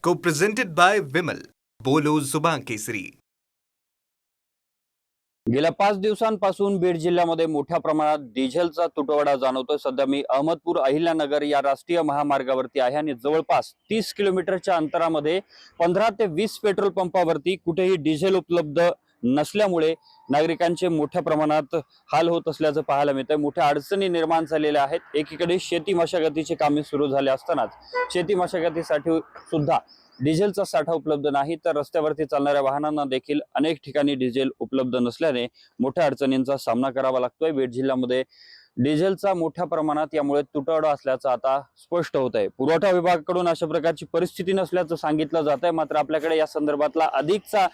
Co-presented by Vimal. बोलो जुबान केसरी. गेल्या 5 दिवसांपासून बीड जिल्ह्यामध्ये मोठ्या प्रमाणात डिझेलचा तुटवडा जाणवतोय. सध्या मी अहमदपूर अहिल्यानगर या राष्ट्रीय महामार्गावरती आहे आणि जवळपास 30 किलोमीटरच्या अंतरामध्ये 15 ते 20 पेट्रोल पंपावरती कुठेही डिझेल उपलब्ध नसल्यामुळे नागरिकांचे मोठ्या प्रमाणात हाल होत असल्याचं पाहायला मिळतंय. मोठ्या अडचणी निर्माण झालेल्या आहेत. एकीकडे शेती मशागतीची कामे सुरू झाली असतानाच शेती मशागतीसाठी सुद्धा डिझेलचा साठा उपलब्ध नाही, तर रस्त्यावरती चालणाऱ्या वाहनांना देखील अनेक ठिकाणी डिझेल उपलब्ध नसल्याने मोठ्या अडचणींचा सामना करावा लागतोय. बीड जिल्ह्यामध्ये डिझेलचा मोठ्या प्रमाणात यामुळे तुटवडा असल्याचं आता स्पष्ट होत आहे. पुरवठा विभागाकडून अशा प्रकारची परिस्थिती नसल्याचं सांगितलं जात आहे, मात्र आपल्याकडे या संदर्भातला अधिकचा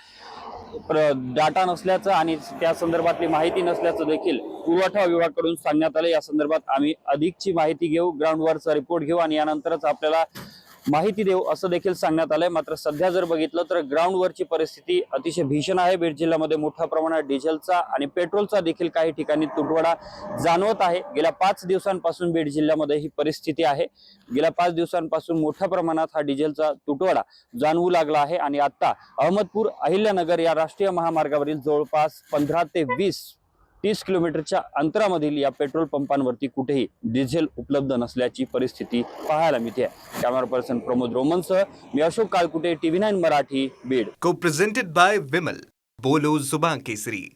डाटा नसल्याचं आणि त्या संदर्भातली माहिती नसल्याचं देखील पुरवठा विभागाकडून सांगण्यात आलं. या संदर्भात आम्ही अधिकची माहिती घेऊ, ग्राउंडवरचा रिपोर्ट घेऊ आणि यानंतरच आपल्याला माहिती देऊ असं देखील सांगण्यात आलंय. मात्र सध्या जर बघितलं तर ग्राउंडवरची परिस्थिती अतिशय भीषण आहे. बीड जिल्ह्यामध्ये मोठ्या प्रमाणात डिझेलचा आणि पेट्रोलचा देखील काही ठिकाणी तुटवडा जाणवत आहे. गेल्या 5 दिवसांपासून बीड जिल्ह्यामध्ये ही परिस्थिती आहे. गेल्या 5 दिवसांपासून मोठ्या प्रमाणात हा डिझेलचा तुटवडा जाणवू लागला आहे आणि आता अहमदपूर अहिल्यानगर या राष्ट्रीय महामार्गावरील जवळपास 15 ते 30 किलोमीटरच्या अंतरामधील या पेट्रोल पंपांवरती कुठेही डिझेल उपलब्ध नसल्याची परिस्थिती पाहायला मिळते. कॅमेरा पर्सन प्रमोद रोमनसह मी Ashok Kalkute, TV9 Marathi, Beed. Co-presented by Vimal. बोलो जुबान केसरी.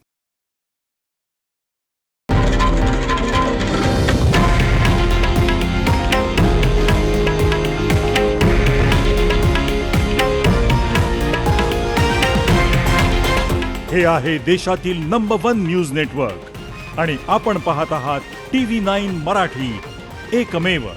हे आहे देशातील नंबर 1 न्यूज नेटवर्क आणि आपण पाहत आहात TV9 मराठी, एकमेव.